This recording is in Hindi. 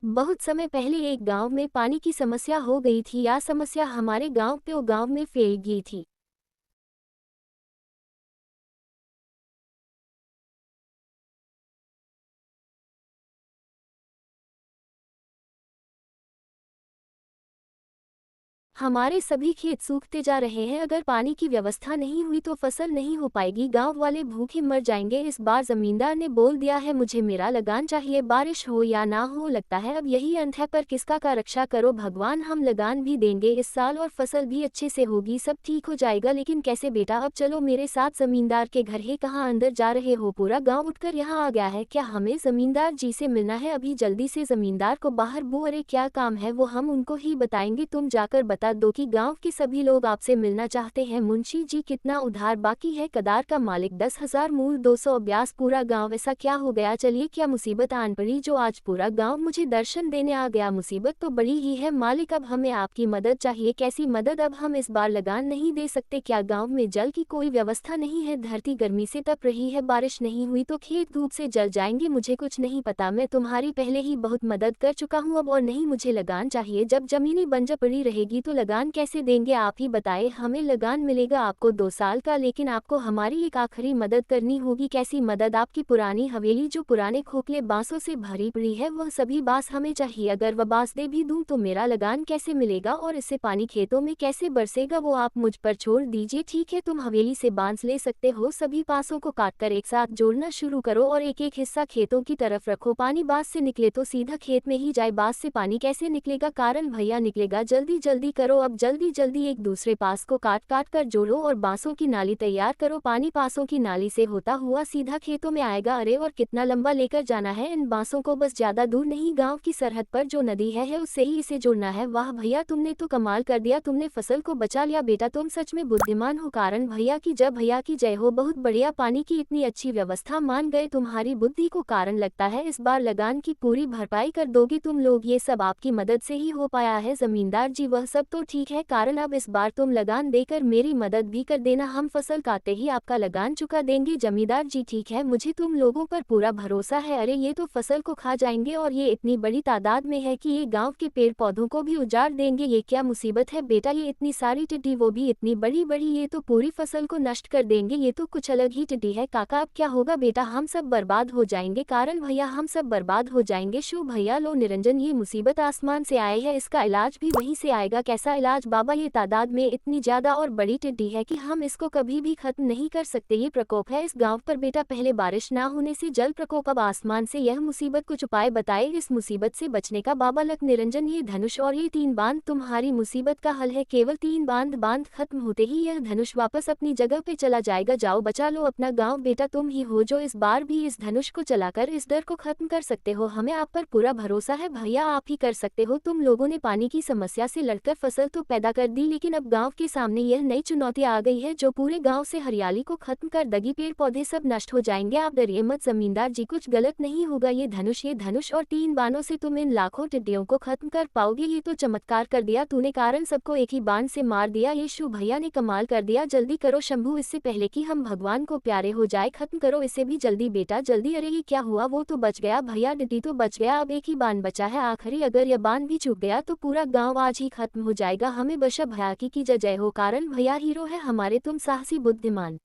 बहुत समय पहले एक गांव में पानी की समस्या हो गई थी। यह समस्या हमारे गांव में फैल गई थी। हमारे सभी खेत सूखते जा रहे हैं। अगर पानी की व्यवस्था नहीं हुई तो फसल नहीं हो पाएगी। गांव वाले भूखे मर जाएंगे। इस बार जमींदार ने बोल दिया है, मुझे मेरा लगान चाहिए, बारिश हो या ना हो। लगता है अब यही अंत है, पर किसका का रक्षा करो भगवान। हम लगान भी देंगे इस साल और फसल भी अच्छे से होगी, सब ठीक हो जाएगा। लेकिन कैसे बेटा? अब चलो मेरे साथ जमींदार के घर है। कहाँ अंदर जा रहे हो? पूरा गाँव उठकर यहाँ आ गया है। क्या हमें जमींदार जी से मिलना है? अभी जल्दी से जमींदार को बाहर बो। अरे क्या काम है वो हम उनको ही बताएंगे, तुम जाकर बता दो कि गांव के सभी लोग आपसे मिलना चाहते हैं। मुंशी जी कितना उधार बाकी है? कदार का मालिक 10,000 मूल 200 अभ्यास। पूरा गांव ऐसा क्या हो गया? चलिए क्या मुसीबत आन पड़ी जो आज पूरा गांव मुझे दर्शन देने आ गया? मुसीबत तो बड़ी ही है मालिक, अब हमें आपकी मदद चाहिए। कैसी मदद? अब हम इस बार लगान नहीं दे सकते। क्या गाँव में जल की कोई व्यवस्था नहीं है? धरती गर्मी से तप रही है, बारिश नहीं हुई तो खेत धूप से जल जाएंगे। मुझे कुछ नहीं पता, मैं तुम्हारी पहले ही बहुत मदद कर चुका हूँ अब और नहीं। मुझे लगान चाहिए। जब जमीनें बंजर पड़ी रहेगी तो लगान कैसे देंगे? आप ही बताए। हमें लगान मिलेगा आपको 2 साल का, लेकिन आपको हमारी एक आखिरी मदद करनी होगी। कैसी मदद? आपकी पुरानी हवेली जो पुराने खोखले बांसों से भरी पड़ी है, वह सभी बांस हमें चाहिए। अगर वह बांस दे भी दूं तो मेरा लगान कैसे मिलेगा और इससे पानी खेतों में कैसे बरसेगा? वो आप मुझ पर छोड़ दीजिए। ठीक है, तुम हवेली से बांस ले सकते हो। सभी बांसों को काटकर एक साथ जोड़ना शुरू करो और एक एक हिस्सा खेतों की तरफ रखो। पानी बांस से निकले तो सीधा खेत में ही जाए। बांस से पानी कैसे निकलेगा? कारण भैया निकलेगा। जल्दी जल्दी करो, अब जल्दी जल्दी एक दूसरे पास को काट काट कर जोड़ो और बांसों की नाली तैयार करो। पानी बांसों की नाली से होता हुआ सीधा खेतों में आएगा। अरे और कितना लंबा लेकर जाना है इन बांसों को? बस ज्यादा दूर नहीं, गांव की सरहद पर जो नदी है उससे ही इसे जोड़ना है। वाह भैया, तुमने तो कमाल कर दिया, तुमने फसल को बचा लिया। बेटा तुम सच में बुद्धिमान हो। कारण भैया की जय, भैया की जय हो। बहुत बढ़िया, पानी की इतनी अच्छी व्यवस्था मान गए तुम्हारी बुद्धि को। कारण लगता है इस बार लगान की पूरी भरपाई कर दोगे तुम लोग। ये सब आपकी मदद से ही हो पाया है जमींदार जी। वह सब तो ठीक है कारण, अब इस बार तुम लगान देकर मेरी मदद भी कर देना। हम फसल काटते ही आपका लगान चुका देंगे। जमींदार जी ठीक है, मुझे तुम लोगों पर पूरा भरोसा है। अरे ये तो फसल को खा जाएंगे और ये इतनी बड़ी तादाद में है कि ये गांव के पेड़ पौधों को भी उजाड़ देंगे। ये क्या मुसीबत है बेटा? ये इतनी सारी टिड्डी, वो भी इतनी बड़ी बड़ी, ये तो पूरी फसल को नष्ट कर देंगे। ये तो कुछ अलग ही टिड्डी है। काका अब क्या होगा बेटा? हम सब बर्बाद हो जाएंगे। कारण भैया हम सब बर्बाद हो जाएंगे। शु भैया लो निरंजन, ये मुसीबत आसमान से आई है, इसका इलाज भी वहीं से आएगा। कैसा इलाज बाबा? ये तादाद में इतनी ज्यादा और बड़ी टिड्डी है कि हम इसको कभी भी खत्म नहीं कर सकते। ये प्रकोप है इस गांव पर बेटा, पहले बारिश ना होने से जल प्रकोप, अब आसमान से यह मुसीबत। कुछ उपाय बताए इस मुसीबत से बचने का। बाबा लक निरंजन, ये धनुष और ये 3 बांध तुम्हारी मुसीबत का हल है। केवल 3 बांध खत्म होते ही यह धनुष वापस अपनी जगह पे चला जाएगा। जाओ बचा लो अपना गाँव। बेटा तुम ही हो जो इस बार भी इस धनुष को चलाकर इस डर को खत्म कर सकते हो। हमें आप पर पूरा भरोसा है भैया, आप ही कर सकते हो। तुम लोगों ने पानी की समस्या से लड़कर फसल तो पैदा कर दी, लेकिन अब गांव के सामने यह नई चुनौती आ गई है जो पूरे गांव से हरियाली को खत्म कर देगी। पेड़ पौधे सब नष्ट हो जाएंगे। आप डरिए मत जमींदार जी, कुछ गलत नहीं होगा। ये धनुष और 3 बाणों से तुम इन लाखों टिड्डियों को खत्म कर पाओगे। ये तो चमत्कार कर दिया तूने, कारण सबको एक ही बाण से मार दिया। ये शु भैया ने कमाल कर दिया। जल्दी करो शंभू, इससे पहले कि हम भगवान को प्यारे हो जाए। खत्म करो इसे भी जल्दी बेटा जल्दी। अरे ये क्या हुआ? वो तो बच गया भैया, टिड्डी तो बच गया। अब एक ही बाण बचा है आखिरी, अगर यह बाण भी चूक गया तो पूरा गाँव आज ही खत्म हो जाएगा। हमें बशा भैया की जय हो। कारण भैया हीरो है हमारे, तुम साहसी बुद्धिमान।